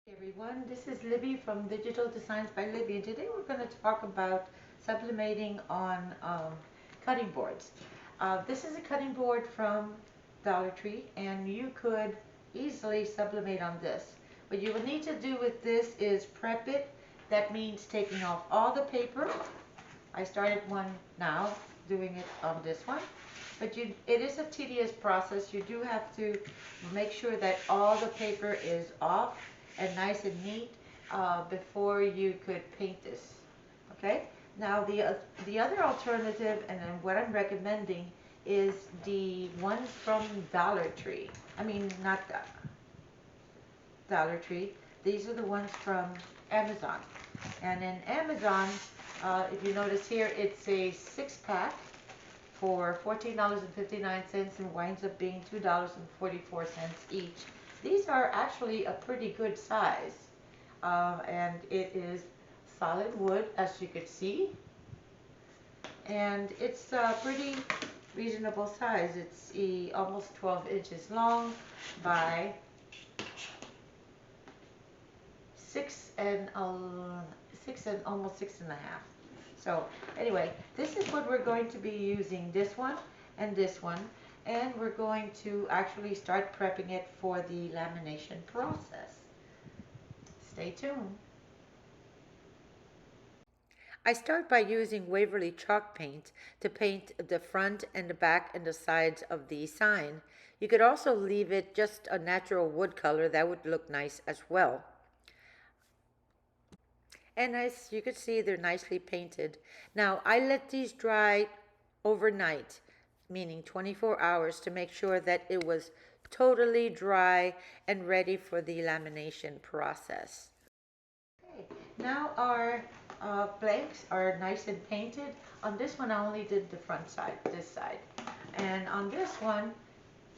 Hey everyone, this is Libby from Digital Designs by Libby, and today we're going to talk about sublimating on cutting boards. This is a cutting board from Dollar Tree, and you could easily sublimate on this. What you will need to do with this is prep it. That means taking off all the paper. I started one now, doing it on this one. But it is a tedious process. You do have to make sure that all the paper is off and nice and neat before you could paint this. Okay? Now the other alternative, and then what I'm recommending, is the ones from Dollar Tree. I mean, not Dollar Tree. These are the ones from Amazon. And in Amazon, if you notice here, it's a 6-pack for $14.59 and winds up being $2.44 each. These are actually a pretty good size, and it is solid wood, as you could see, and it's a pretty reasonable size. It's almost 12 inches long by 6 and almost 6.5. So anyway, this is what we're going to be using, this one and this one, and we're going to actually start prepping it for the lamination process. Stay tuned. I start by using Waverly chalk paint to paint the front and the back and the sides of the sign. You could also leave it just a natural wood color. That would look nice as well. And as you can see, they're nicely painted. Now, I let these dry overnight, meaning 24 hours, to make sure that it was totally dry and ready for the lamination process. Okay, now our blanks are nice and painted. On this one, I only did the front side, this side. And on this one,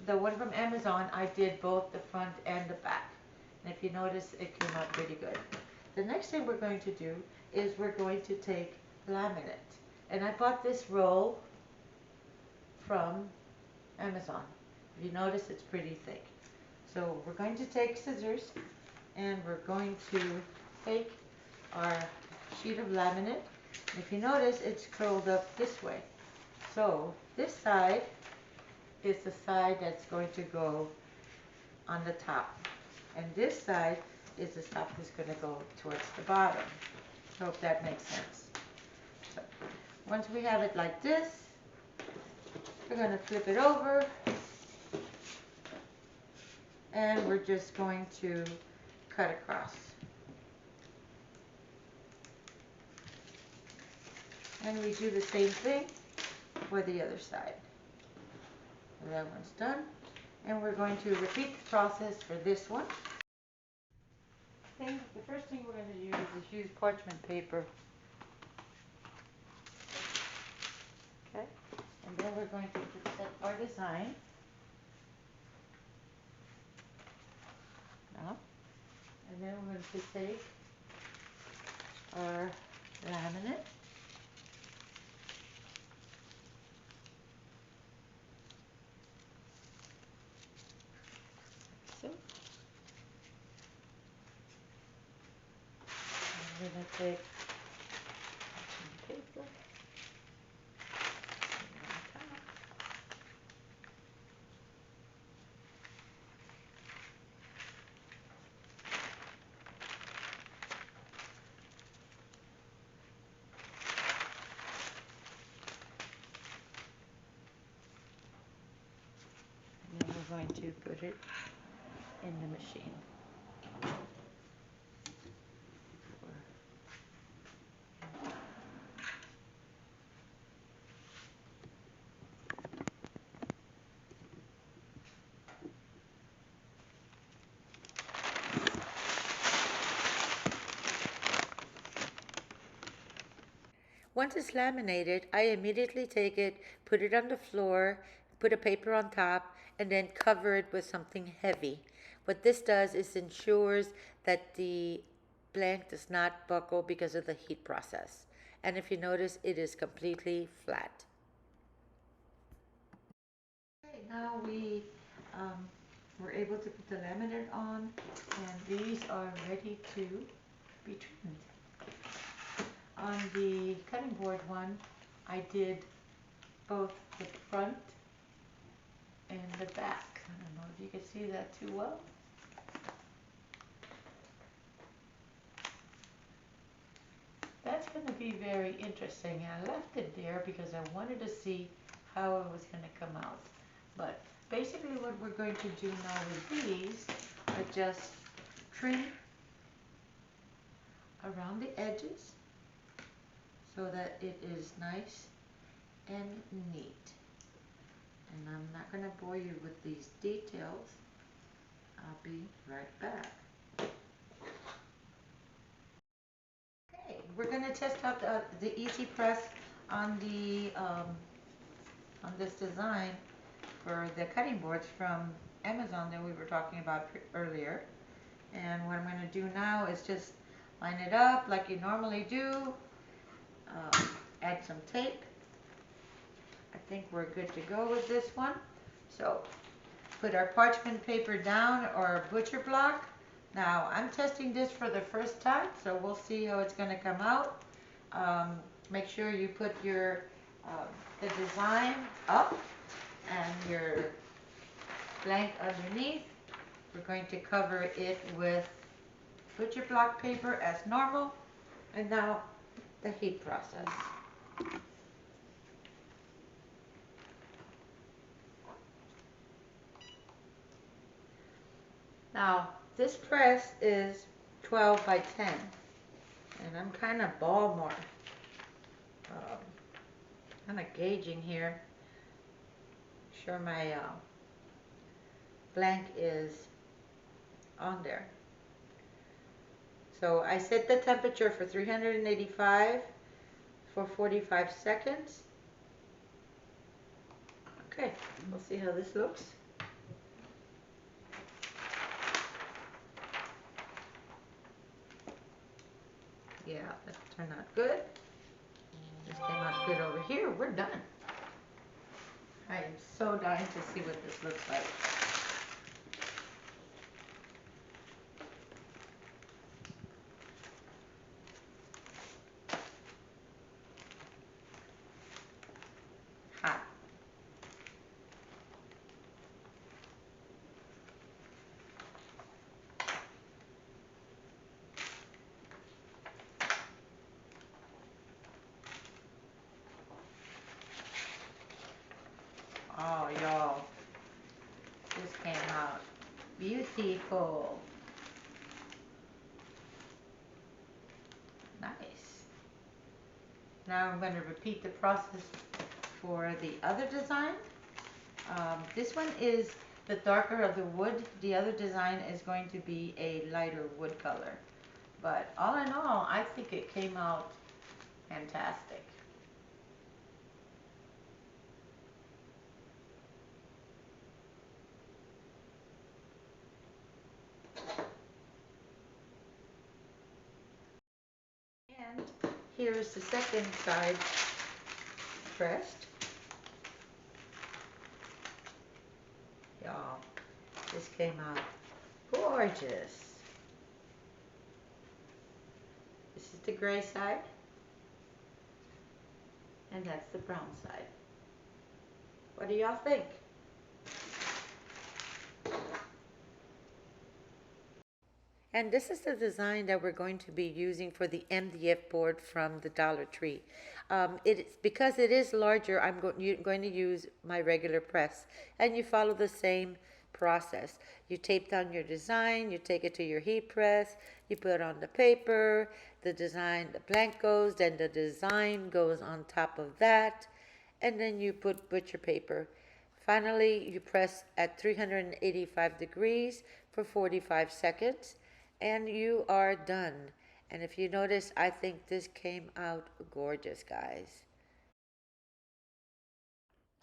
the one from Amazon, I did both the front and the back. And if you notice, it came out pretty good. The next thing we're going to do is we're going to take laminate. And I bought this roll from Amazon. If you notice, it's pretty thick. So we're going to take scissors and we're going to take our sheet of laminate. If you notice, it's curled up this way. So this side is the side that's going to go on the top. And this side is the stuff that's going to go towards the bottom. I hope that makes sense. So once we have it like this, we're going to flip it over, and we're just going to cut across. And we do the same thing for the other side. So that one's done. And we're going to repeat the process for this one. The first thing we're going to use is use parchment paper. Okay? And then we're going to set our design. Now. And then we're going to take our laminate. So. I'm going to take some paper. And then we're going to put it in the machine. Once it's laminated, I immediately take it, put it on the floor, put a paper on top, and then cover it with something heavy. What this does is ensures that the blank does not buckle because of the heat process. And if you notice, it is completely flat. Okay, now we we're able to put the laminate on, and these are ready to be trimmed. On the cutting board one, I did both the front and the back. I don't know if you can see that too well. That's going to be very interesting. I left it there because I wanted to see how it was going to come out. But basically what we're going to do now with these are just trim around the edges so that it is nice and neat. And I'm not going to bore you with these details. I'll be right back. Okay, we're going to test out the Easy Press on this design for the cutting boards from Amazon that we were talking about earlier. And what I'm going to do now is just line it up like you normally do. Add some tape. I think we're good to go with this one. So put our parchment paper down or butcher block. Now I'm testing this for the first time, so we'll see how it's going to come out. Make sure you put your the design up and your blank underneath. We're going to cover it with butcher block paper as normal. And now the heat process. Now this press is 12 by 10 and I'm kind of Baltimore, kind of gauging here. Sure my blank is on there. So I set the temperature for 385 for 45 seconds. Okay, we'll see how this looks. Yeah, that turned out good. This came out good over here. We're done. I am so dying to see what this looks like. Hot. Oh, y'all. This came out beautiful. Nice. Now I'm going to repeat the process for the other design. This one is the darker of the wood. The other design is going to be a lighter wood color. But all in all, I think it came out fantastic. And here's the second side pressed. Y'all, this came out gorgeous. This is the gray side, and that's the brown side. What do y'all think? And this is the design that we're going to be using for the MDF board from the Dollar Tree. Because it is larger, I'm going to use my regular press. And you follow the same process. You tape down your design, you take it to your heat press, you put on the paper, the blank goes, then the design goes on top of that, and then you put butcher paper. Finally, you press at 385 degrees for 45 seconds. And you are done. And if you notice, I think this came out gorgeous, guys.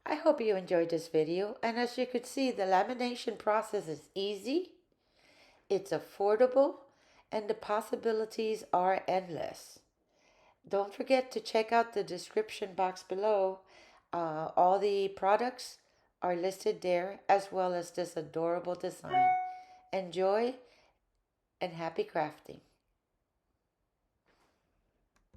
I hope you enjoyed this video. And as you could see, the lamination process is easy, it's affordable, and the possibilities are endless. Don't forget to check out the description box below. All the products are listed there, as well as this adorable design. Enjoy and happy crafting.